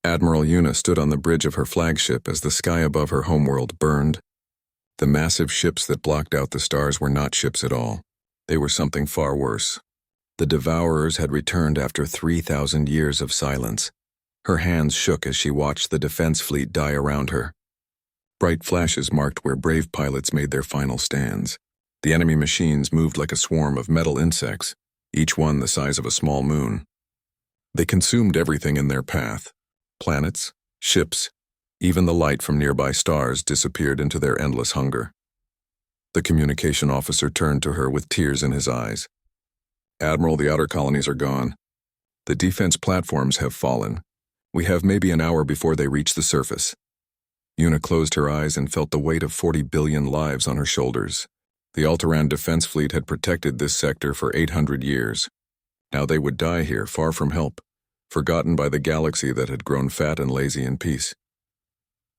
Admiral Una stood on the bridge of her flagship as the sky above her homeworld burned. The massive ships that blocked out the stars were not ships at all. They were something far worse. The Devourers had returned after 3,000 years of silence. Her hands shook as she watched the defense fleet die around her. Bright flashes marked where brave pilots made their final stands. The enemy machines moved like a swarm of metal insects, each one the size of a small moon. They consumed everything in their path. Planets, ships, even the light from nearby stars disappeared into their endless hunger. The communication officer turned to her with tears in his eyes. "Admiral, the outer colonies are gone. The defense platforms have fallen. We have maybe an hour before they reach the surface." Una closed her eyes and felt the weight of 40 billion lives on her shoulders. The Altaran defense fleet had protected this sector for 800 years. Now they would die here, far from help, forgotten by the galaxy that had grown fat and lazy in peace.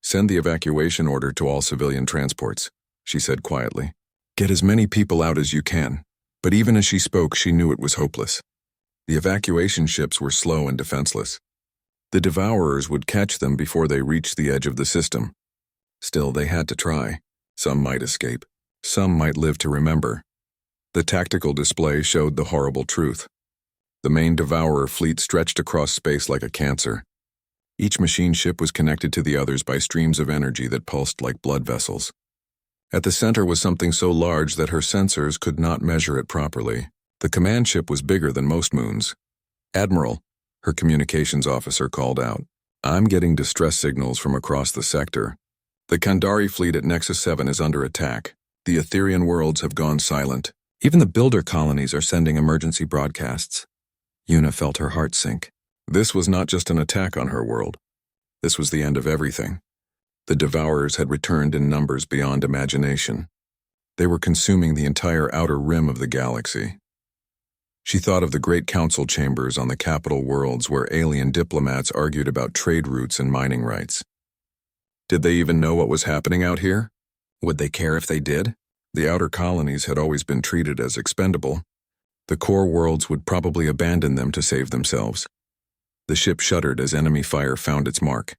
"Send the evacuation order to all civilian transports," she said quietly. "Get as many people out as you can." But even as she spoke, she knew it was hopeless. The evacuation ships were slow and defenseless. The Devourers would catch them before they reached the edge of the system. Still, they had to try. Some might escape. Some might live to remember. The tactical display showed the horrible truth. The main Devourer fleet stretched across space like a cancer. Each machine ship was connected to the others by streams of energy that pulsed like blood vessels. At the center was something so large that her sensors could not measure it properly. The command ship was bigger than most moons. "Admiral," her communications officer called out, "I'm getting distress signals from across the sector. The Kandari fleet at Nexus 7 is under attack. The Etherian worlds have gone silent. Even the builder colonies are sending emergency broadcasts." Una felt her heart sink. This was not just an attack on her world. This was the end of everything. The Devourers had returned in numbers beyond imagination. They were consuming the entire outer rim of the galaxy. She thought of the great council chambers on the capital worlds where alien diplomats argued about trade routes and mining rights. Did they even know what was happening out here? Would they care if they did? The outer colonies had always been treated as expendable. The core worlds would probably abandon them to save themselves. The ship shuddered as enemy fire found its mark.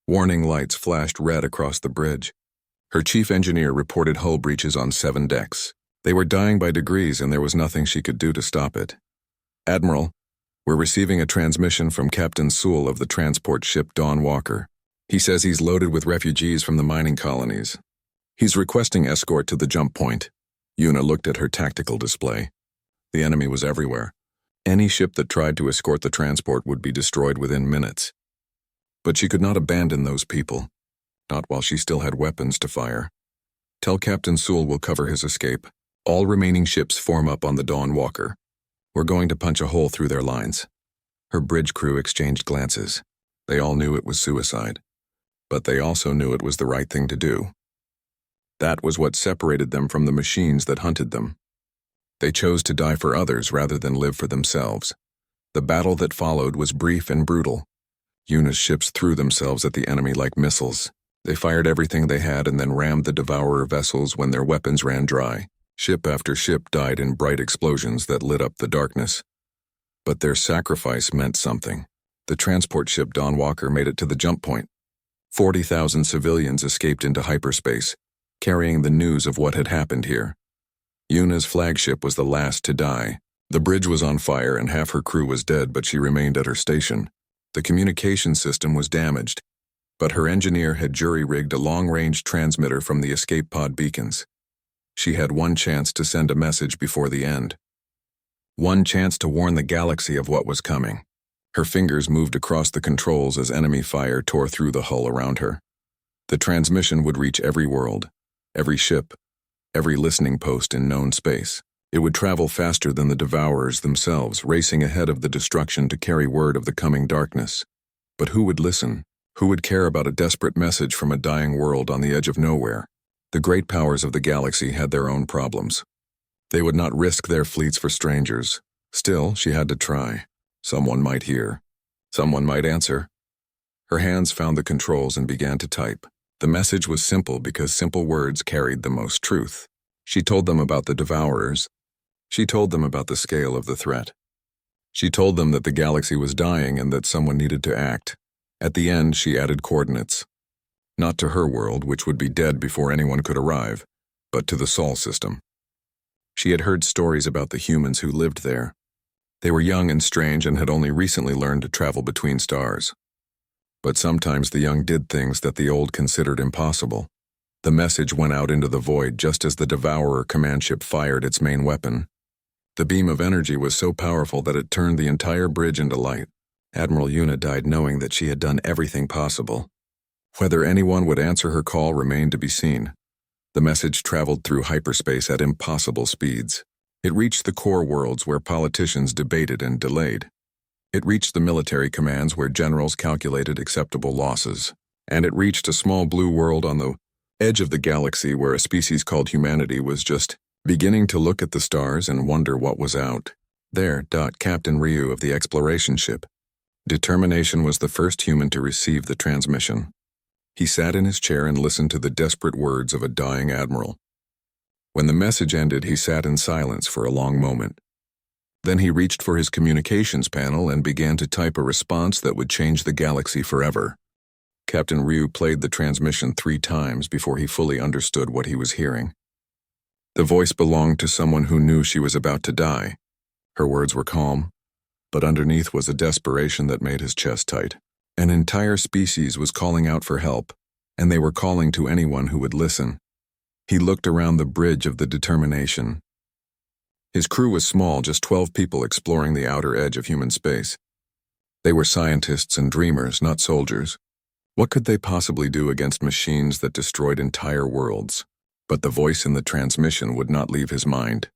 Warning lights flashed red across the bridge. Her chief engineer reported hull breaches on 7 decks. They were dying by degrees and there was nothing she could do to stop it. "Admiral, we're receiving a transmission from Captain Sewell of the transport ship Dawn Walker. He says he's loaded with refugees from the mining colonies. He's requesting escort to the jump point." Una looked at her tactical display. The enemy was everywhere. Any ship that tried to escort the transport would be destroyed within minutes. But she could not abandon those people, not while she still had weapons to fire. "Tell Captain Sewell we'll cover his escape. All remaining ships form up on the Dawn Walker. We're going to punch a hole through their lines." Her bridge crew exchanged glances. They all knew it was suicide, but they also knew it was the right thing to do. That was what separated them from the machines that hunted them. They chose to die for others rather than live for themselves. The battle that followed was brief and brutal. Una's ships threw themselves at the enemy like missiles. They fired everything they had and then rammed the Devourer vessels when their weapons ran dry. Ship after ship died in bright explosions that lit up the darkness. But their sacrifice meant something. The transport ship Dawn Walker made it to the jump point. 40,000 civilians escaped into hyperspace, carrying the news of what had happened here. Una's flagship was the last to die. The bridge was on fire and half her crew was dead, but she remained at her station. The communication system was damaged, but her engineer had jury-rigged a long-range transmitter from the escape pod beacons. She had one chance to send a message before the end. One chance to warn the galaxy of what was coming. Her fingers moved across the controls as enemy fire tore through the hull around her. The transmission would reach every world, every ship, every listening post in known space. It would travel faster than the Devourers themselves, racing ahead of the destruction to carry word of the coming darkness. But who would listen? Who would care about a desperate message from a dying world on the edge of nowhere? The great powers of the galaxy had their own problems. They would not risk their fleets for strangers. Still, she had to try. Someone might hear. Someone might answer. Her hands found the controls and began to type. The message was simple because simple words carried the most truth. She told them about the Devourers. She told them about the scale of the threat. She told them that the galaxy was dying and that someone needed to act. At the end, she added coordinates. Not to her world, which would be dead before anyone could arrive, but to the Sol system. She had heard stories about the humans who lived there. They were young and strange and had only recently learned to travel between stars. But sometimes the young did things that the old considered impossible. The message went out into the void just as the Devourer command ship fired its main weapon. The beam of energy was so powerful that it turned the entire bridge into light. Admiral Una died knowing that she had done everything possible. Whether anyone would answer her call remained to be seen. The message traveled through hyperspace at impossible speeds. It reached the core worlds where politicians debated and delayed. It reached the military commands where generals calculated acceptable losses. And it reached a small blue world on the edge of the galaxy where a species called humanity was just beginning to look at the stars and wonder what was out there. Captain Ryu of the exploration ship. Determination was the first human to receive the transmission. He sat in his chair and listened to the desperate words of a dying admiral. When the message ended, he sat in silence for a long moment. Then he reached for his communications panel and began to type a response that would change the galaxy forever. Captain Ryu played the transmission 3 times before he fully understood what he was hearing. The voice belonged to someone who knew she was about to die. Her words were calm, but underneath was a desperation that made his chest tight. An entire species was calling out for help, and they were calling to anyone who would listen. He looked around the bridge of the Determination. His crew was small, just 12 people exploring the outer edge of human space. They were scientists and dreamers, not soldiers. What could they possibly do against machines that destroyed entire worlds? But the voice in the transmission would not leave his mind.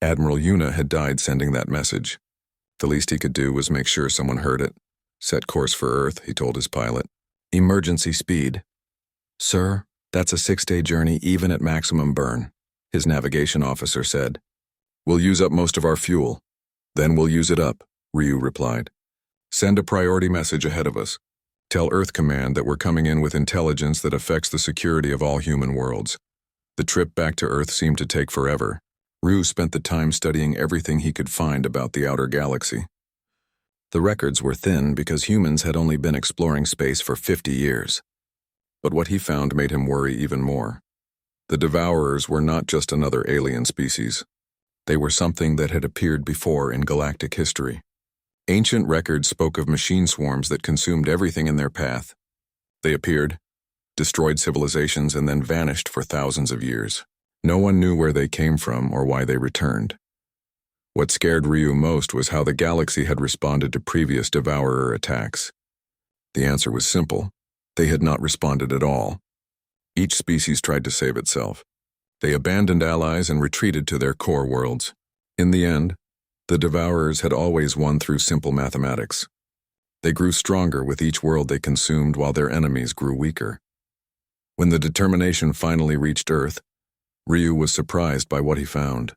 Admiral Una had died sending that message. The least he could do was make sure someone heard it. Set course for Earth, he told his pilot. Emergency speed. Sir, that's a 6-day journey even at maximum burn, his navigation officer said. We'll use up most of our fuel. Then we'll use it up, Ryu replied. Send a priority message ahead of us. Tell Earth Command that we're coming in with intelligence that affects the security of all human worlds. The trip back to Earth seemed to take forever. Ryu spent the time studying everything he could find about the outer galaxy. The records were thin because humans had only been exploring space for 50 years. But what he found made him worry even more. The Devourers were not just another alien species. They were something that had appeared before in galactic history. Ancient records spoke of machine swarms that consumed everything in their path. They appeared, destroyed civilizations, and then vanished for thousands of years. No one knew where they came from or why they returned. What scared Ryu most was how the galaxy had responded to previous Devourer attacks. The answer was simple. They had not responded at all. Each species tried to save itself. They abandoned allies and retreated to their core worlds. In the end, the Devourers had always won through simple mathematics. They grew stronger with each world they consumed while their enemies grew weaker. When the Determination finally reached Earth, Ryu was surprised by what he found.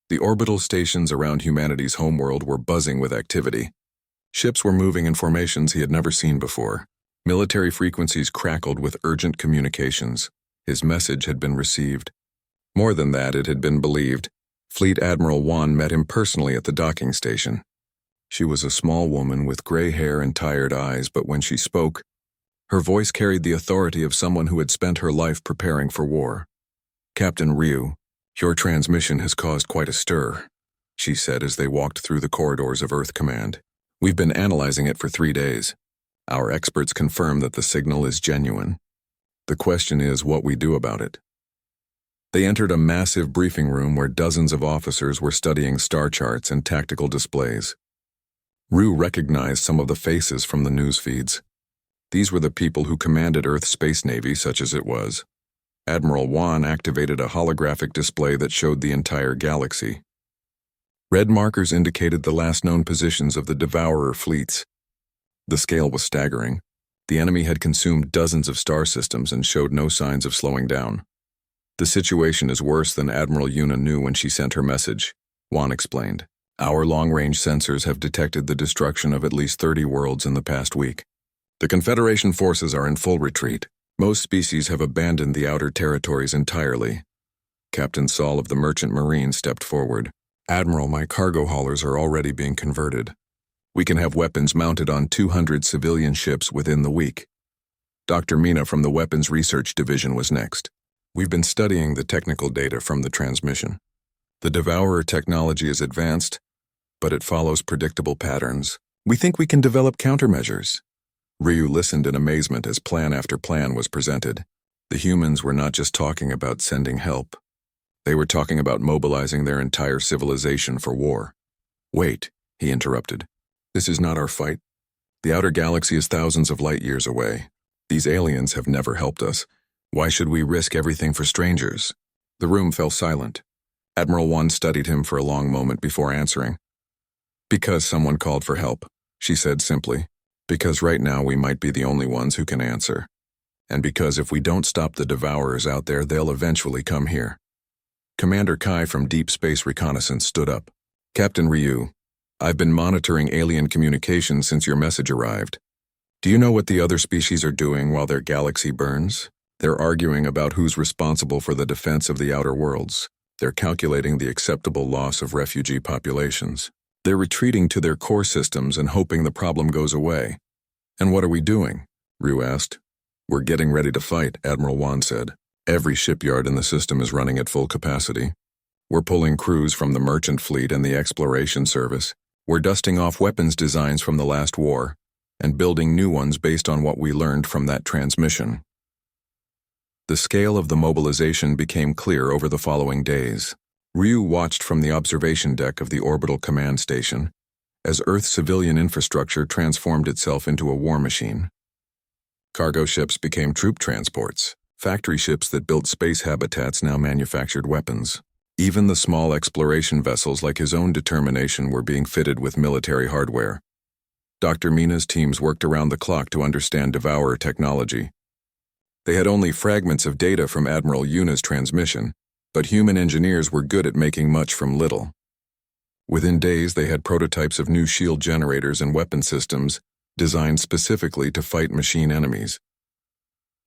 The orbital stations around humanity's homeworld were buzzing with activity. Ships were moving in formations he had never seen before. Military frequencies crackled with urgent communications. His message had been received. More than that, it had been believed. Fleet Admiral Wan met him personally at the docking station. She was a small woman with gray hair and tired eyes, but when she spoke, her voice carried the authority of someone who had spent her life preparing for war. Captain Ryu, your transmission has caused quite a stir, she said as they walked through the corridors of Earth Command. We've been analyzing it for 3 days. Our experts confirm that the signal is genuine. The question is what we do about it. They entered a massive briefing room where dozens of officers were studying star charts and tactical displays. Ryu recognized some of the faces from the news feeds. These were the people who commanded Earth's space navy, such as it was. Admiral Wan activated a holographic display that showed the entire galaxy. Red markers indicated the last known positions of the Devourer fleets. The scale was staggering. The enemy had consumed dozens of star systems and showed no signs of slowing down. The situation is worse than Admiral Una knew when she sent her message, Wan explained. Our long-range sensors have detected the destruction of at least 30 worlds in the past week. The Confederation forces are in full retreat. Most species have abandoned the outer territories entirely. Captain Saul of the Merchant Marine stepped forward. Admiral, my cargo haulers are already being converted. We can have weapons mounted on 200 civilian ships within the week. Dr. Mina from the Weapons Research Division was next. We've been studying the technical data from the transmission. The Devourer technology is advanced, but it follows predictable patterns. We think we can develop countermeasures. Ryu listened in amazement as plan after plan was presented. The humans were not just talking about sending help. They were talking about mobilizing their entire civilization for war. Wait, he interrupted. This is not our fight. The outer galaxy is thousands of light years away. These aliens have never helped us. Why should we risk everything for strangers? The room fell silent. Admiral One studied him for a long moment before answering. Because someone called for help, she said simply. Because right now we might be the only ones who can answer. And because if we don't stop the Devourers out there, they'll eventually come here. Commander Kai from Deep Space Reconnaissance stood up. Captain Ryu, I've been monitoring alien communications since your message arrived. Do you know what the other species are doing while their galaxy burns? They're arguing about who's responsible for the defense of the outer worlds. They're calculating the acceptable loss of refugee populations. They're retreating to their core systems and hoping the problem goes away. And what are we doing? Ryu asked. We're getting ready to fight, Admiral Wan said. Every shipyard in the system is running at full capacity. We're pulling crews from the merchant fleet and the exploration service. We're dusting off weapons designs from the last war and building new ones based on what we learned from that transmission. The scale of the mobilization became clear over the following days. Ryu watched from the observation deck of the orbital command station as Earth's civilian infrastructure transformed itself into a war machine. Cargo ships became troop transports. Factory ships that built space habitats now manufactured weapons. Even the small exploration vessels like his own Determination were being fitted with military hardware. Dr. Mina's teams worked around the clock to understand Devourer technology. They had only fragments of data from Admiral Yuna's transmission, but human engineers were good at making much from little. Within days, they had prototypes of new shield generators and weapon systems designed specifically to fight machine enemies.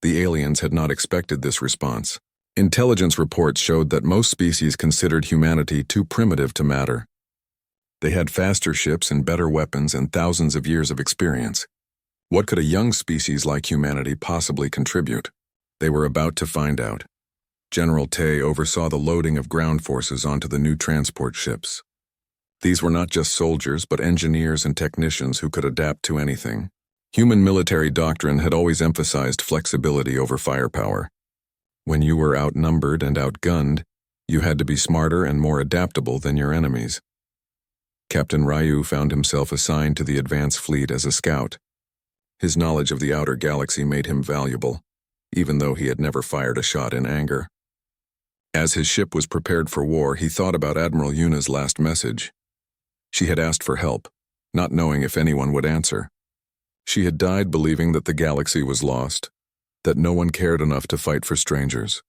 The aliens had not expected this response. Intelligence reports showed that most species considered humanity too primitive to matter. They had faster ships and better weapons and thousands of years of experience. What could a young species like humanity possibly contribute? They were about to find out. General Tay oversaw the loading of ground forces onto the new transport ships. These were not just soldiers, but engineers and technicians who could adapt to anything. Human military doctrine had always emphasized flexibility over firepower. When you were outnumbered and outgunned, you had to be smarter and more adaptable than your enemies. Captain Ryu found himself assigned to the advance fleet as a scout. His knowledge of the outer galaxy made him valuable, even though he had never fired a shot in anger. As his ship was prepared for war, he thought about Admiral Yuna's last message. She had asked for help, not knowing if anyone would answer. She had died believing that the galaxy was lost, that no one cared enough to fight for strangers.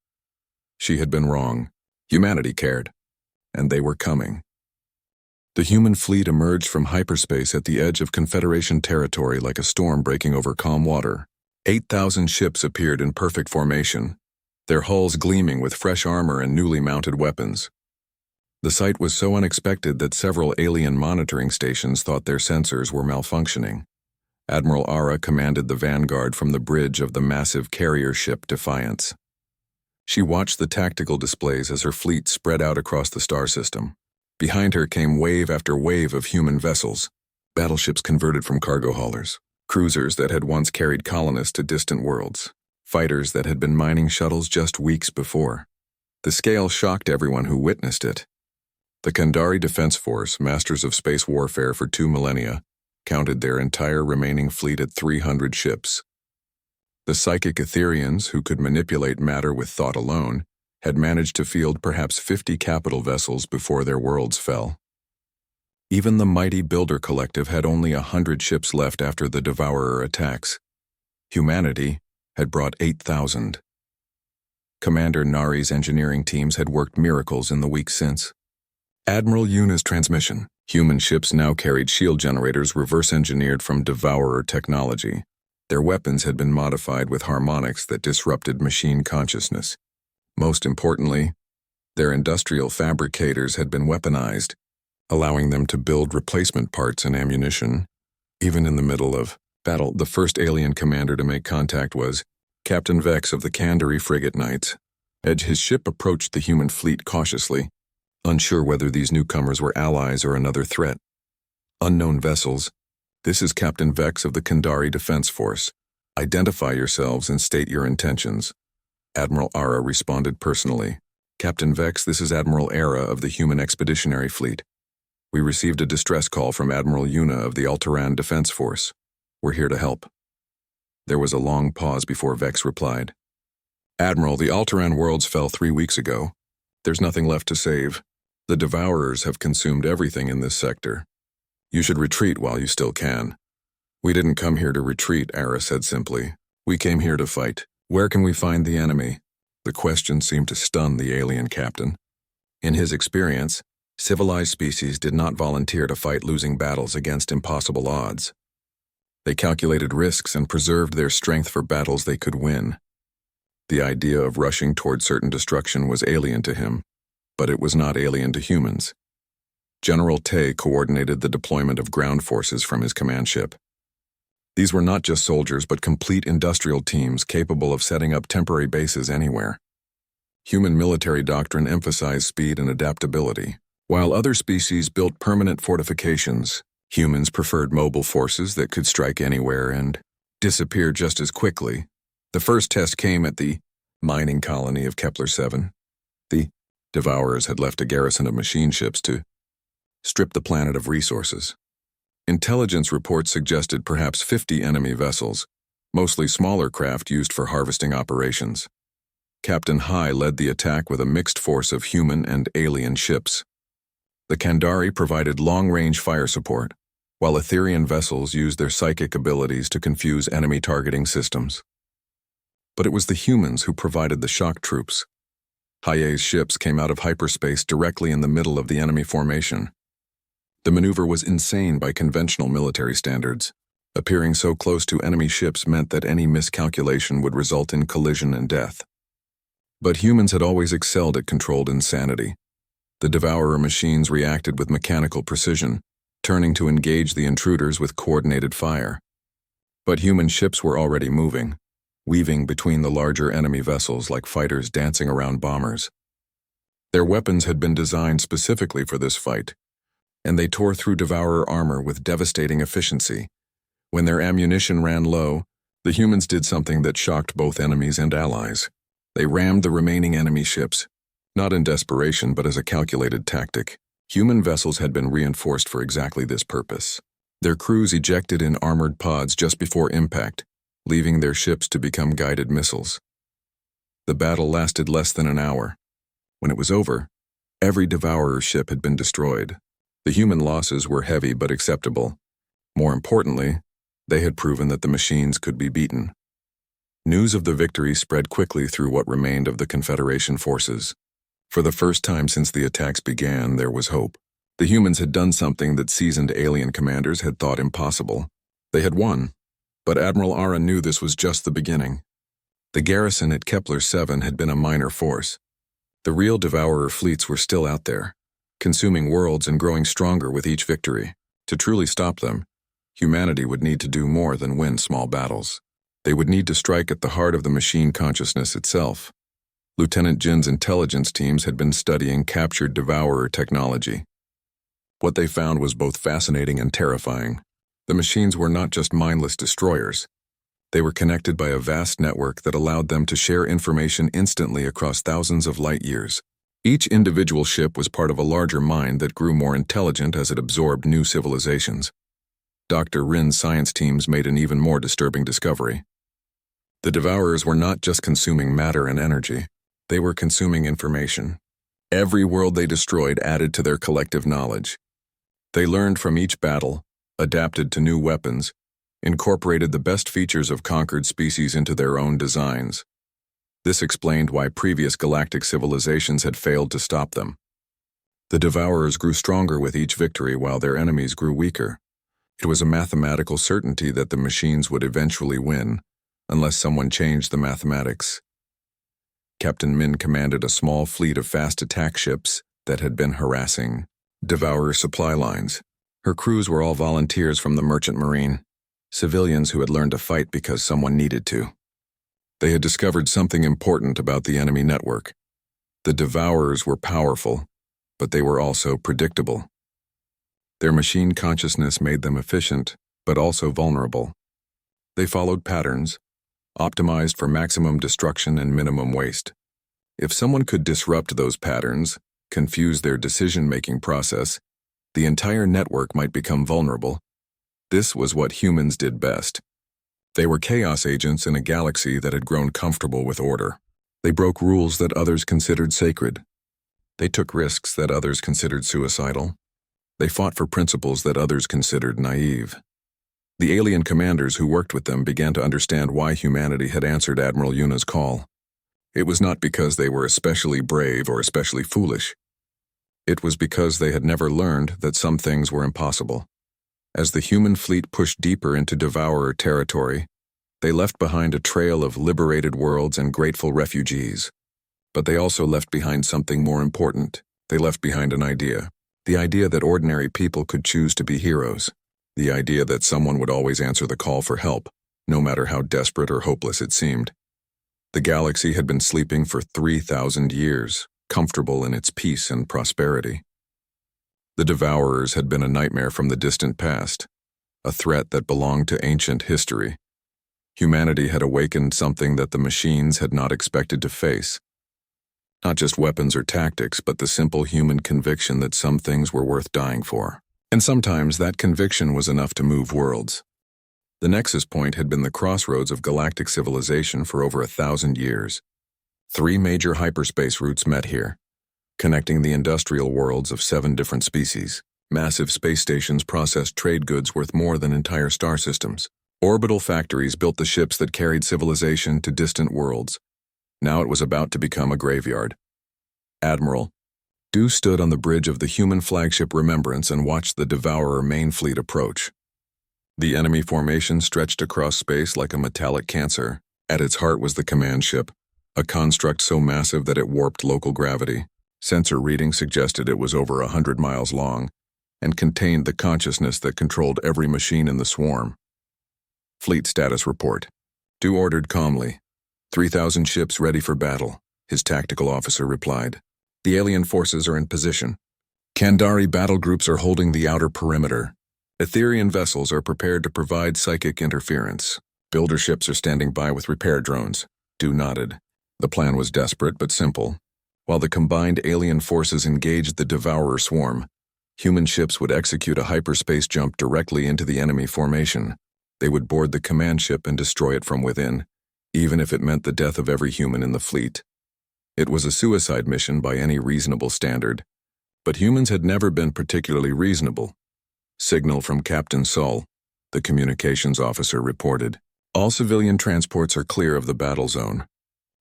She had been wrong. Humanity cared, and they were coming. The human fleet emerged from hyperspace at the edge of Confederation territory like a storm breaking over calm water. 8,000 ships appeared in perfect formation, their hulls gleaming with fresh armor and newly mounted weapons. The sight was so unexpected that several alien monitoring stations thought their sensors were malfunctioning. Admiral Ara commanded the vanguard from the bridge of the massive carrier ship Defiance. She watched the tactical displays as her fleet spread out across the star system. Behind her came wave after wave of human vessels, battleships converted from cargo haulers, cruisers that had once carried colonists to distant worlds, fighters that had been mining shuttles just weeks before. The scale shocked everyone who witnessed it. The Kandari Defense Force, masters of space warfare for 2 millennia, counted their entire remaining fleet at 300 ships. The psychic Etherians, who could manipulate matter with thought alone, had managed to field perhaps 50 capital vessels before their worlds fell. Even the mighty Builder Collective had only 100 ships left after the Devourer attacks. Humanity had brought 8,000. Commander Nari's engineering teams had worked miracles in the weeks since. Admiral Yuna's transmission. Human ships now carried shield generators reverse-engineered from Devourer technology. Their weapons had been modified with harmonics that disrupted machine consciousness. Most importantly, their industrial fabricators had been weaponized, allowing them to build replacement parts and ammunition Even in the middle of battle, the first alien commander to make contact was Captain Vex of the Kandari frigate Knights. His ship approached the human fleet cautiously, unsure whether these newcomers were allies or another threat. Unknown vessels. This is Captain Vex of the Kandari Defense Force. Identify yourselves and state your intentions. Admiral Ara responded personally. Captain Vex, this is Admiral Ara of the Human Expeditionary Fleet. We received a distress call from Admiral Yuna of the Altaran Defense Force. We're here to help. There was a long pause before Vex replied. Admiral, the Altaran worlds fell 3 weeks ago. There's nothing left to save. The Devourers have consumed everything in this sector. You should retreat while you still can. We didn't come here to retreat, Ara said simply. We came here to fight. Where can we find the enemy? The question seemed to stun the alien captain. In his experience, civilized species did not volunteer to fight losing battles against impossible odds. They calculated risks and preserved their strength for battles they could win. The idea of rushing toward certain destruction was alien to him, but it was not alien to humans. General Tay coordinated the deployment of ground forces from his command ship. These were not just soldiers but complete industrial teams capable of setting up temporary bases anywhere. Human military doctrine emphasized speed and adaptability. While other species built permanent fortifications, humans preferred mobile forces that could strike anywhere and disappear just as quickly. The first test came at the mining colony of Kepler-7. The Devourers had left a garrison of machine ships to strip the planet of resources. Intelligence reports suggested perhaps 50 enemy vessels, mostly smaller craft used for harvesting operations. Captain Hai led the attack with a mixed force of human and alien ships. The Kandari provided long-range fire support, while Etherian vessels used their psychic abilities to confuse enemy targeting systems. But it was the humans who provided the shock troops. Hai's ships came out of hyperspace directly in the middle of the enemy formation. The maneuver was insane by conventional military standards. Appearing so close to enemy ships meant that any miscalculation would result in collision and death. But humans had always excelled at controlled insanity. The Devourer machines reacted with mechanical precision, turning to engage the intruders with coordinated fire. But human ships were already moving, weaving between the larger enemy vessels like fighters dancing around bombers. Their weapons had been designed specifically for this fight, and they tore through Devourer armor with devastating efficiency. When their ammunition ran low, the humans did something that shocked both enemies and allies. They rammed the remaining enemy ships, not in desperation but as a calculated tactic. Human vessels had been reinforced for exactly this purpose. Their crews ejected in armored pods just before impact, leaving their ships to become guided missiles. The battle lasted less than an hour. When it was over, every Devourer ship had been destroyed. The human losses were heavy but acceptable. More importantly, they had proven that the machines could be beaten. News of the victory spread quickly through what remained of the Confederation forces. For the first time since the attacks began, there was hope. The humans had done something that seasoned alien commanders had thought impossible. They had won, but Admiral Ara knew this was just the beginning. The garrison at Kepler-7 had been a minor force. The real Devourer fleets were still out there, consuming worlds and growing stronger with each victory. To truly stop them, humanity would need to do more than win small battles. They would need to strike at the heart of the machine consciousness itself. Lieutenant Jin's intelligence teams had been studying captured Devourer technology. What they found was both fascinating and terrifying. The machines were not just mindless destroyers. They were connected by a vast network that allowed them to share information instantly across thousands of light years. Each individual ship was part of a larger mind that grew more intelligent as it absorbed new civilizations. Dr. Rin's science teams made an even more disturbing discovery. The Devourers were not just consuming matter and energy. They were consuming information. Every world they destroyed added to their collective knowledge. They learned from each battle, adapted to new weapons, incorporated the best features of conquered species into their own designs. This explained why previous galactic civilizations had failed to stop them. The Devourers grew stronger with each victory while their enemies grew weaker. It was a mathematical certainty that the machines would eventually win, unless someone changed the mathematics. Captain Min commanded a small fleet of fast attack ships that had been harassing Devourer supply lines. Her crews were all volunteers from the merchant marine, civilians who had learned to fight because someone needed to. They had discovered something important about the enemy network. The Devourers were powerful, but they were also predictable. Their machine consciousness made them efficient, but also vulnerable. They followed patterns, optimized for maximum destruction and minimum waste. If someone could disrupt those patterns, confuse their decision-making process, the entire network might become vulnerable. This was what humans did best. They were chaos agents in a galaxy that had grown comfortable with order. They broke rules that others considered sacred. They took risks that others considered suicidal. They fought for principles that others considered naive. The alien commanders who worked with them began to understand why humanity had answered Admiral Yuna's call. It was not because they were especially brave or especially foolish. It was because they had never learned that some things were impossible. As the human fleet pushed deeper into Devourer territory, they left behind a trail of liberated worlds and grateful refugees. But they also left behind something more important. They left behind an idea. The idea that ordinary people could choose to be heroes. The idea that someone would always answer the call for help, no matter how desperate or hopeless it seemed. The galaxy had been sleeping for 3,000 years, comfortable in its peace and prosperity. The Devourers had been a nightmare from the distant past, a threat that belonged to ancient history. Humanity had awakened something that the machines had not expected to face. Not just weapons or tactics, but the simple human conviction that some things were worth dying for. And sometimes that conviction was enough to move worlds. The nexus point had been the crossroads of galactic civilization for over 1,000 years. 3 major hyperspace routes met here, connecting the industrial worlds of 7 different species. Massive space stations processed trade goods worth more than entire star systems. Orbital factories built the ships that carried civilization to distant worlds. Now it was about to become a graveyard. Admiral Du stood on the bridge of the human flagship Remembrance and watched the Devourer main fleet approach. The enemy formation stretched across space like a metallic cancer. At its heart was the command ship, a construct so massive that it warped local gravity. Sensor readings suggested it was over 100 miles long and contained the consciousness that controlled every machine in the swarm. Fleet status report. Du ordered calmly. 3,000 ships ready for battle, his tactical officer replied. The alien forces are in position. Kandari battle groups are holding the outer perimeter. Etherian vessels are prepared to provide psychic interference. Builder ships are standing by with repair drones. Du nodded. The plan was desperate but simple. While the combined alien forces engaged the Devourer swarm, human ships would execute a hyperspace jump directly into the enemy formation. They would board the command ship and destroy it from within, even if it meant the death of every human in the fleet. It was a suicide mission by any reasonable standard, but humans had never been particularly reasonable. Signal from Captain Sol, the communications officer reported. All civilian transports are clear of the battle zone.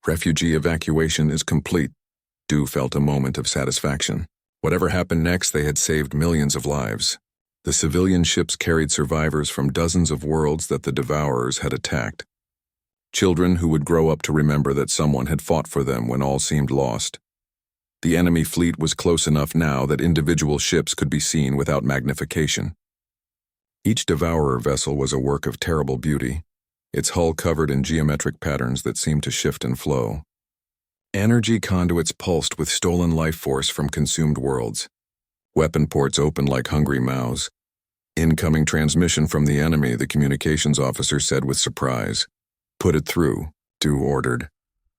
Refugee evacuation is complete. Du felt a moment of satisfaction. Whatever happened next, they had saved millions of lives. The civilian ships carried survivors from dozens of worlds that the Devourers had attacked. Children who would grow up to remember that someone had fought for them when all seemed lost. The enemy fleet was close enough now that individual ships could be seen without magnification. Each Devourer vessel was a work of terrible beauty, its hull covered in geometric patterns that seemed to shift and flow. Energy conduits pulsed with stolen life force from consumed worlds. Weapon ports opened like hungry mouths. Incoming transmission from the enemy, the communications officer said with surprise. Put it through, Du ordered.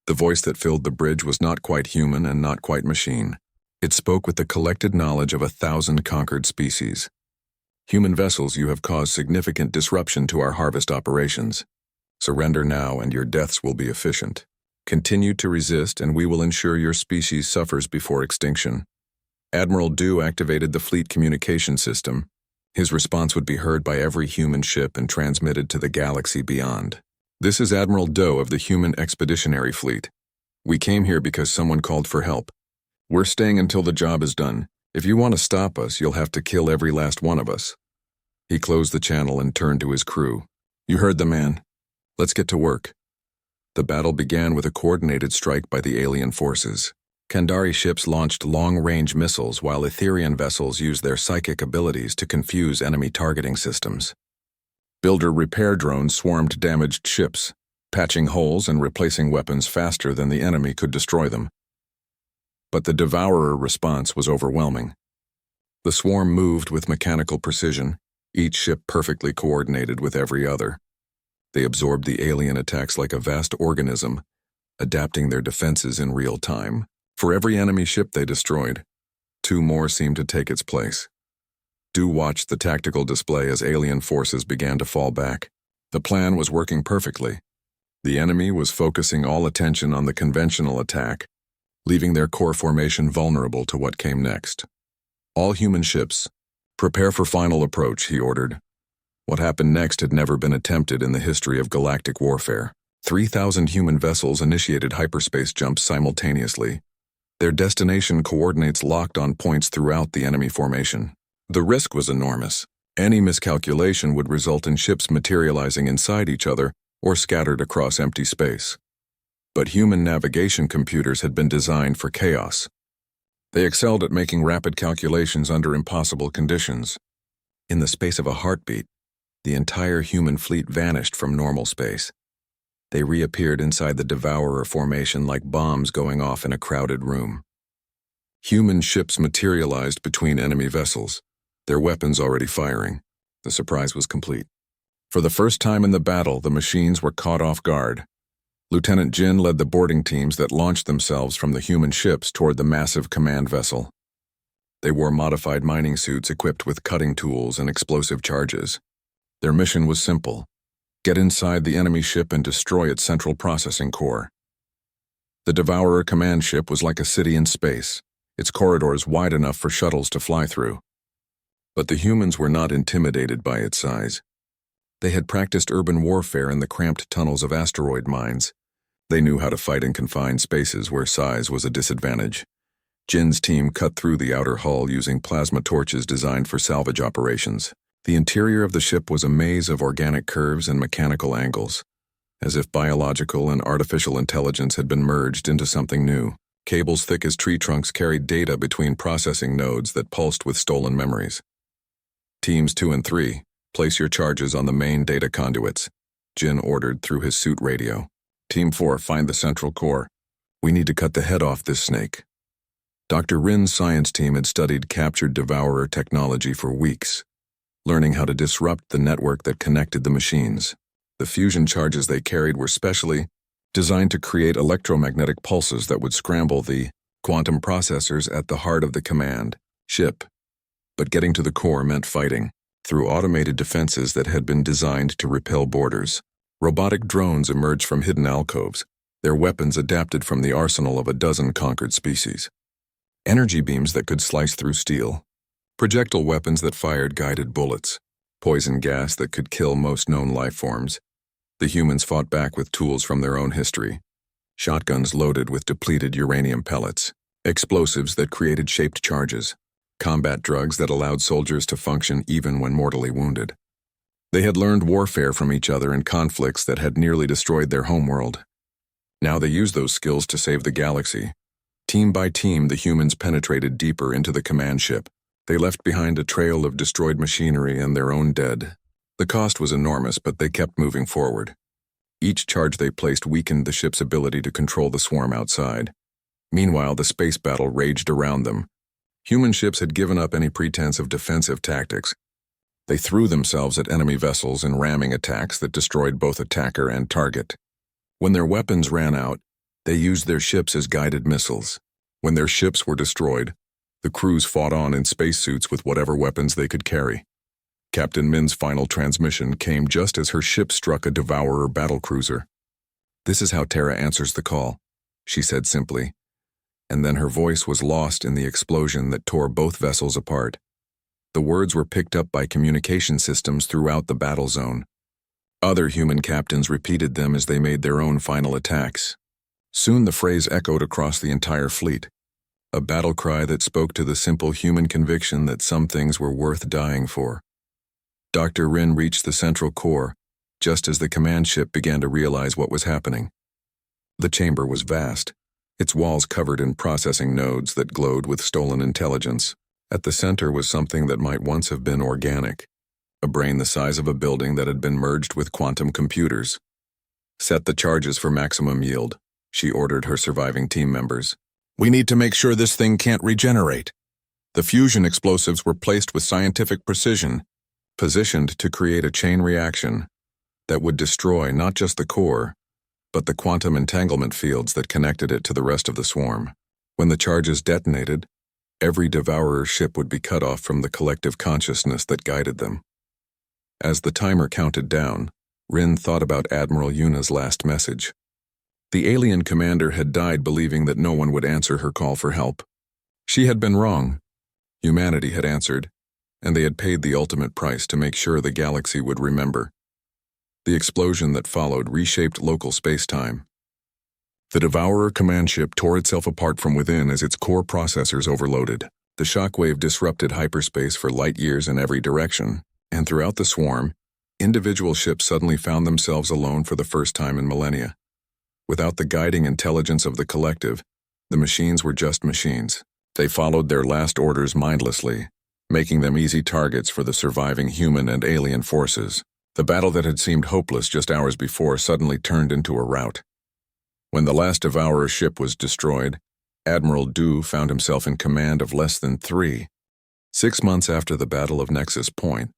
The voice that filled the bridge was not quite human and not quite machine. It spoke with the collected knowledge of 1,000 conquered species. Human vessels, you have caused significant disruption to our harvest operations. Surrender now and your deaths will be efficient. Continue to resist and we will ensure your species suffers before extinction. Admiral Du activated the fleet communication system. His response would be heard by every human ship and transmitted to the galaxy beyond. This is Admiral Do of the Human Expeditionary Fleet. We came here because someone called for help. We're staying until the job is done. If you want to stop us, you'll have to kill every last one of us. He closed the channel and turned to his crew. You heard the man. Let's get to work. The battle began with a coordinated strike by the alien forces. Kandari ships launched long-range missiles while Etherian vessels used their psychic abilities to confuse enemy targeting systems. Builder repair drones swarmed damaged ships, patching holes and replacing weapons faster than the enemy could destroy them. But the Devourer response was overwhelming. The swarm moved with mechanical precision, each ship perfectly coordinated with every other. They absorbed the alien attacks like a vast organism, adapting their defenses in real time. For every enemy ship they destroyed, 2 more seemed to take its place. Du watched the tactical display as alien forces began to fall back. The plan was working perfectly. The enemy was focusing all attention on the conventional attack, leaving their core formation vulnerable to what came next. All human ships, prepare for final approach, he ordered. What happened next had never been attempted in the history of galactic warfare. 3,000 human vessels initiated hyperspace jumps simultaneously. Their destination coordinates locked on points throughout the enemy formation. The risk was enormous. Any miscalculation would result in ships materializing inside each other or scattered across empty space. But human navigation computers had been designed for chaos. They excelled at making rapid calculations under impossible conditions. In the space of a heartbeat, the entire human fleet vanished from normal space. They reappeared inside the Devourer formation like bombs going off in a crowded room. Human ships materialized between enemy vessels, their weapons already firing. The surprise was complete. For the first time in the battle, the machines were caught off guard. Lieutenant Jin led the boarding teams that launched themselves from the human ships toward the massive command vessel. They wore modified mining suits equipped with cutting tools and explosive charges. Their mission was simple: get inside the enemy ship and destroy its central processing core. The Devourer command ship was like a city in space, its corridors wide enough for shuttles to fly through. But the humans were not intimidated by its size. They had practiced urban warfare in the cramped tunnels of asteroid mines. They knew how to fight in confined spaces where size was a disadvantage. Jin's team cut through the outer hull using plasma torches designed for salvage operations. The interior of the ship was a maze of organic curves and mechanical angles, as if biological and artificial intelligence had been merged into something new. Cables thick as tree trunks carried data between processing nodes that pulsed with stolen memories. Teams 2 and 3, place your charges on the main data conduits, Jin ordered through his suit radio. Team 4, find the central core. We need to cut the head off this snake. Dr. Rin's science team had studied captured Devourer technology for weeks, learning how to disrupt the network that connected the machines. The fusion charges they carried were specially designed to create electromagnetic pulses that would scramble the quantum processors at the heart of the command ship. But getting to the core meant fighting through automated defenses that had been designed to repel borders. Robotic drones emerged from hidden alcoves, their weapons adapted from the arsenal of a dozen conquered species. Energy beams that could slice through steel, projectile weapons that fired guided bullets, poison gas that could kill most known life forms. The humans fought back with tools from their own history: shotguns loaded with depleted uranium pellets, explosives that created shaped charges, combat drugs that allowed soldiers to function even when mortally wounded. They had learned warfare from each other in conflicts that had nearly destroyed their homeworld. Now they used those skills to save the galaxy. Team by team, the humans penetrated deeper into the command ship. They left behind a trail of destroyed machinery and their own dead. The cost was enormous, but they kept moving forward. Each charge they placed weakened the ship's ability to control the swarm outside. Meanwhile, the space battle raged around them. Human ships had given up any pretense of defensive tactics. They threw themselves at enemy vessels in ramming attacks that destroyed both attacker and target. When their weapons ran out, they used their ships as guided missiles. When their ships were destroyed, the crews fought on in spacesuits with whatever weapons they could carry. Captain Min's final transmission came just as her ship struck a Devourer battlecruiser. "This is how Terra answers the call," she said simply, and then her voice was lost in the explosion that tore both vessels apart. The words were picked up by communication systems throughout the battle zone. Other human captains repeated them as they made their own final attacks. Soon the phrase echoed across the entire fleet, a battle cry that spoke to the simple human conviction that some things were worth dying for. Dr. Rin reached the central core, just as the command ship began to realize what was happening. The chamber was vast, its walls covered in processing nodes that glowed with stolen intelligence. At the center was something that might once have been organic, a brain the size of a building that had been merged with quantum computers. "Set the charges for maximum yield," she ordered her surviving team members. "We need to make sure this thing can't regenerate." The fusion explosives were placed with scientific precision, positioned to create a chain reaction that would destroy not just the core, but the quantum entanglement fields that connected it to the rest of the swarm. When the charges detonated, every Devourer ship would be cut off from the collective consciousness that guided them. As the timer counted down, Rin thought about Admiral Yuna's last message. The alien commander had died believing that no one would answer her call for help. She had been wrong. Humanity had answered, and they had paid the ultimate price to make sure the galaxy would remember. The explosion that followed reshaped local space-time. The Devourer command ship tore itself apart from within as its core processors overloaded. The shockwave disrupted hyperspace for light years in every direction, and throughout the swarm, individual ships suddenly found themselves alone for the first time in millennia. Without the guiding intelligence of the collective, the machines were just machines. They followed their last orders mindlessly, making them easy targets for the surviving human and alien forces. The battle that had seemed hopeless just hours before suddenly turned into a rout. When the last Devourer ship was destroyed, Admiral Du found himself in command of less than 3. 6 months after the Battle of Nexus Point,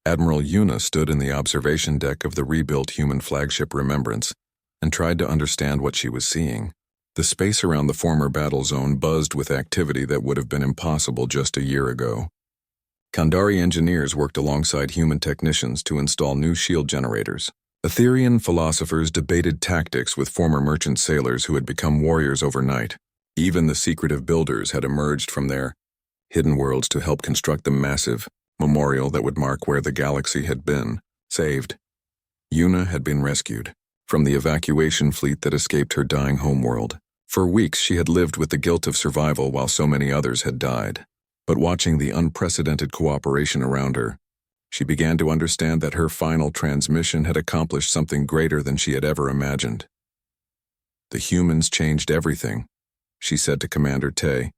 Admiral Yuna stood in the observation deck of the rebuilt human flagship Remembrance and tried to understand what she was seeing. The space around the former battle zone buzzed with activity that would have been impossible just a year ago. Kandari engineers worked alongside human technicians to install new shield generators. Etherian philosophers debated tactics with former merchant sailors who had become warriors overnight. Even the secretive builders had emerged from their hidden worlds to help construct the massive memorial that would mark where the galaxy had been saved. Yuna had been rescued from the evacuation fleet that escaped her dying homeworld. For weeks she had lived with the guilt of survival while so many others had died. But watching the unprecedented cooperation around her, she began to understand that her final transmission had accomplished something greater than she had ever imagined. "The humans changed everything," she said to Commander Tay,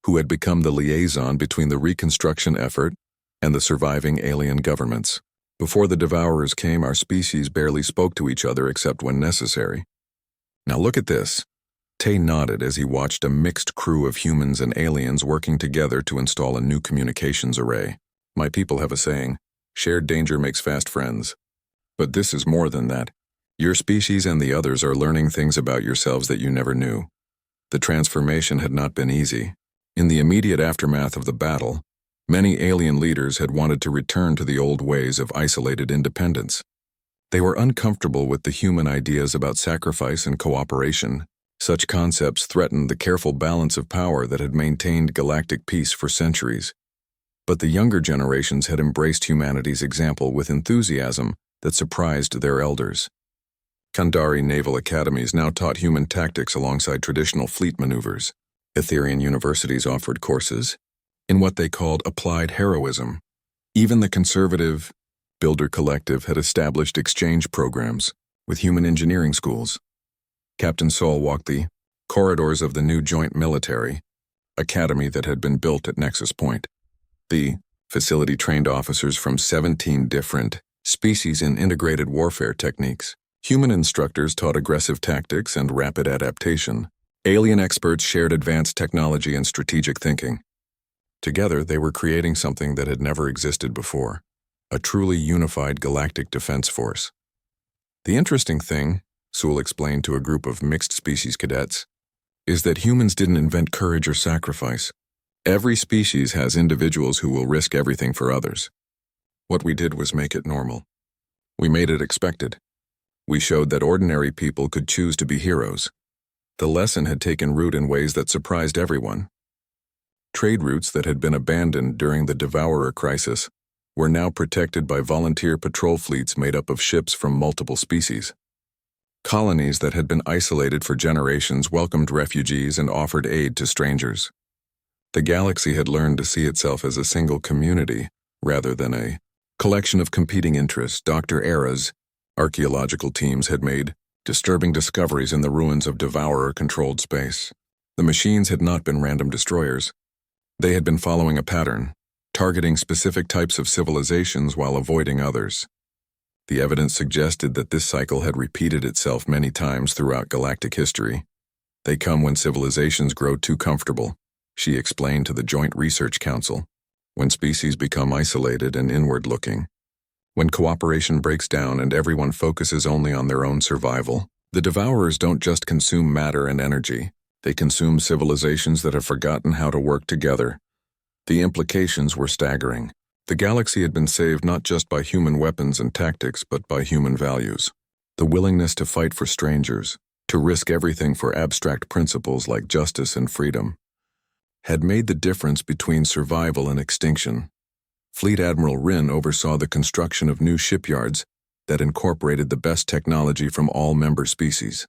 who had become the liaison between the reconstruction effort and the surviving alien governments. "Before the Devourers came, our species barely spoke to each other except when necessary. Now look at this." Tay nodded as he watched a mixed crew of humans and aliens working together to install a new communications array. "My people have a saying, shared danger makes fast friends. But this is more than that. Your species and the others are learning things about yourselves that you never knew." The transformation had not been easy. In the immediate aftermath of the battle, many alien leaders had wanted to return to the old ways of isolated independence. They were uncomfortable with the human ideas about sacrifice and cooperation. Such concepts threatened the careful balance of power that had maintained galactic peace for centuries. But the younger generations had embraced humanity's example with enthusiasm that surprised their elders. Kandari naval academies now taught human tactics alongside traditional fleet maneuvers. Etherian universities offered courses in what they called applied heroism. Even the conservative Builder Collective had established exchange programs with human engineering schools. Captain Sol walked the corridors of the new joint military academy that had been built at Nexus Point. The facility trained officers from 17 different species in integrated warfare techniques. Human instructors taught aggressive tactics and rapid adaptation. Alien experts shared advanced technology and strategic thinking. Together, they were creating something that had never existed before, a truly unified galactic defense force. "The interesting thing," Sewell explained to a group of mixed-species cadets, "is that humans didn't invent courage or sacrifice. Every species has individuals who will risk everything for others. What we did was make it normal. We made it expected. We showed that ordinary people could choose to be heroes." The lesson had taken root in ways that surprised everyone. Trade routes that had been abandoned during the Devourer crisis were now protected by volunteer patrol fleets made up of ships from multiple species. Colonies that had been isolated for generations welcomed refugees and offered aid to strangers. The galaxy had learned to see itself as a single community rather than a collection of competing interests. Dr. Era's archaeological teams had made disturbing discoveries in the ruins of Devourer-controlled space. The machines had not been random destroyers. They had been following a pattern, targeting specific types of civilizations while avoiding others. The evidence suggested that this cycle had repeated itself many times throughout galactic history. They come when civilizations grow too comfortable, she explained to the Joint Research Council, when species become isolated and inward-looking. When cooperation breaks down and everyone focuses only on their own survival, the devourers don't just consume matter and energy, they consume civilizations that have forgotten how to work together. The implications were staggering. The galaxy had been saved not just by human weapons and tactics, but by human values. The willingness to fight for strangers, to risk everything for abstract principles like justice and freedom, had made the difference between survival and extinction. Fleet Admiral Rin oversaw the construction of new shipyards that incorporated the best technology from all member species.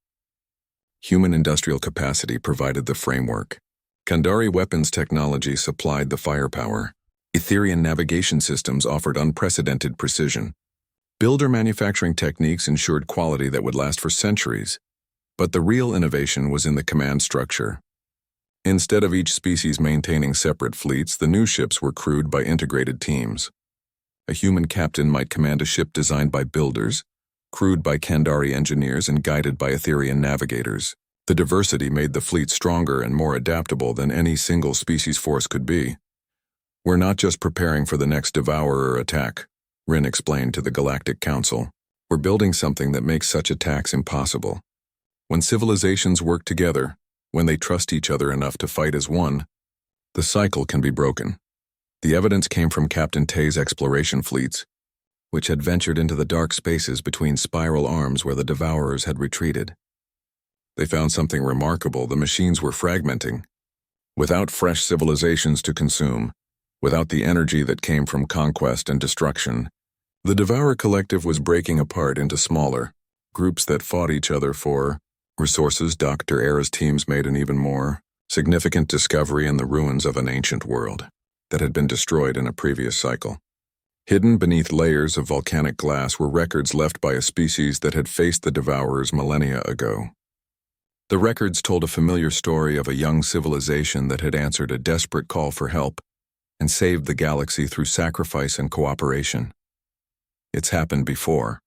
Human industrial capacity provided the framework. Kandari weapons technology supplied the firepower. Etherian navigation systems offered unprecedented precision. Builder manufacturing techniques ensured quality that would last for centuries. But the real innovation was in the command structure. Instead of each species maintaining separate fleets, the new ships were crewed by integrated teams. A human captain might command a ship designed by builders, crewed by Kandari engineers, and guided by Etherian navigators. The diversity made the fleet stronger and more adaptable than any single species force could be. "We're not just preparing for the next devourer attack," Rin explained to the Galactic Council. "We're building something that makes such attacks impossible. When civilizations work together, when they trust each other enough to fight as one, the cycle can be broken." The evidence came from Captain Tay's exploration fleets, which had ventured into the dark spaces between spiral arms where the devourers had retreated. They found something remarkable. The machines were fragmenting. Without fresh civilizations to consume, without the energy that came from conquest and destruction, the Devourer Collective was breaking apart into smaller groups that fought each other for resources. Dr. Era's teams made an even more significant discovery in the ruins of an ancient world that had been destroyed in a previous cycle. Hidden beneath layers of volcanic glass were records left by a species that had faced the Devourers millennia ago. The records told a familiar story of a young civilization that had answered a desperate call for help and saved the galaxy through sacrifice and cooperation. "It's happened before,"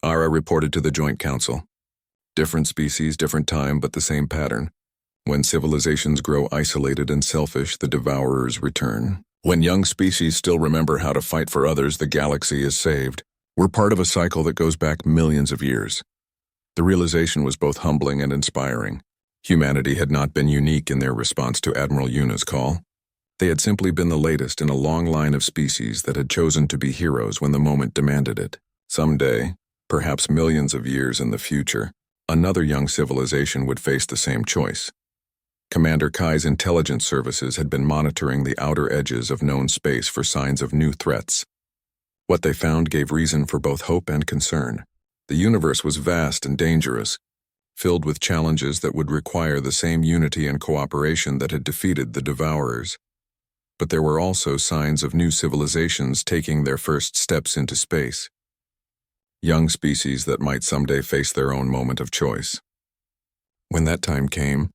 Ara reported to the Joint Council. "Different species, different time, but the same pattern. When civilizations grow isolated and selfish, the devourers return. When young species still remember how to fight for others, the galaxy is saved. We're part of a cycle that goes back millions of years." The realization was both humbling and inspiring. Humanity had not been unique in their response to Admiral Yuna's call. They had simply been the latest in a long line of species that had chosen to be heroes when the moment demanded it. Someday, perhaps millions of years in the future, another young civilization would face the same choice. Commander Kai's intelligence services had been monitoring the outer edges of known space for signs of new threats. What they found gave reason for both hope and concern. The universe was vast and dangerous, filled with challenges that would require the same unity and cooperation that had defeated the Devourers. But there were also signs of new civilizations taking their first steps into space. Young species that might someday face their own moment of choice. When that time came,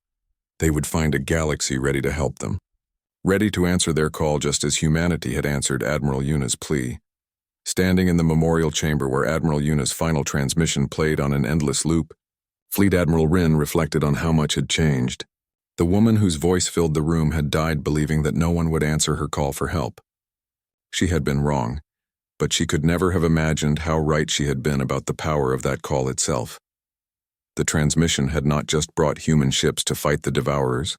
they would find a galaxy ready to help them, ready to answer their call just as humanity had answered Admiral Yuna's plea. Standing in the memorial chamber where Admiral Yuna's final transmission played on an endless loop, Fleet Admiral Rin reflected on how much had changed. The woman whose voice filled the room had died believing that no one would answer her call for help. She had been wrong, but she could never have imagined how right she had been about the power of that call itself. The transmission had not just brought human ships to fight the Devourers.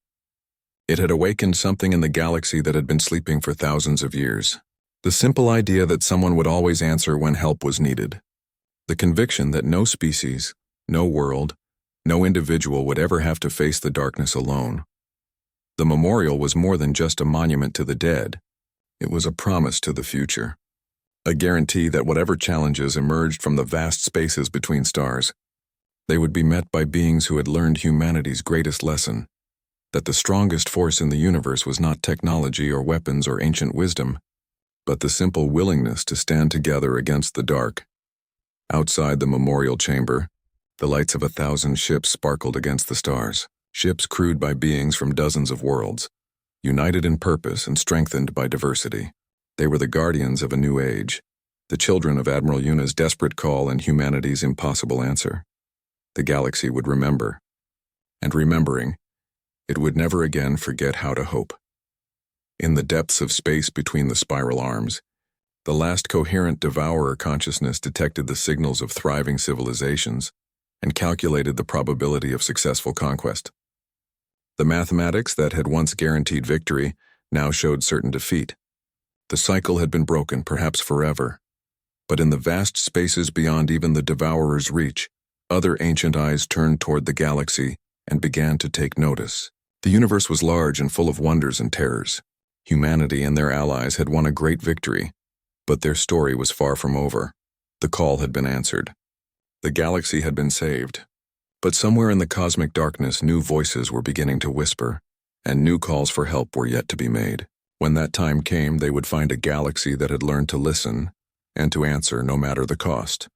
It had awakened something in the galaxy that had been sleeping for thousands of years. The simple idea that someone would always answer when help was needed. The conviction that no species, no world, no individual would ever have to face the darkness alone. The memorial was more than just a monument to the dead. It was a promise to the future. A guarantee that whatever challenges emerged from the vast spaces between stars, they would be met by beings who had learned humanity's greatest lesson, that the strongest force in the universe was not technology or weapons or ancient wisdom, but the simple willingness to stand together against the dark. Outside the memorial chamber, the lights of 1,000 ships sparkled against the stars. Ships crewed by beings from dozens of worlds, united in purpose and strengthened by diversity. They were the guardians of a new age, the children of Admiral Yuna's desperate call and humanity's impossible answer. The galaxy would remember, and remembering, it would never again forget how to hope. In the depths of space between the spiral arms, the last coherent devourer consciousness detected the signals of thriving civilizations and calculated the probability of successful conquest. The mathematics that had once guaranteed victory now showed certain defeat. The cycle had been broken, perhaps forever. But in the vast spaces beyond even the devourer's reach, other ancient eyes turned toward the galaxy and began to take notice. The universe was large and full of wonders and terrors. Humanity and their allies had won a great victory, but their story was far from over. The call had been answered. The galaxy had been saved. But somewhere in the cosmic darkness, new voices were beginning to whisper, and new calls for help were yet to be made. When that time came, they would find a galaxy that had learned to listen and to answer no matter the cost.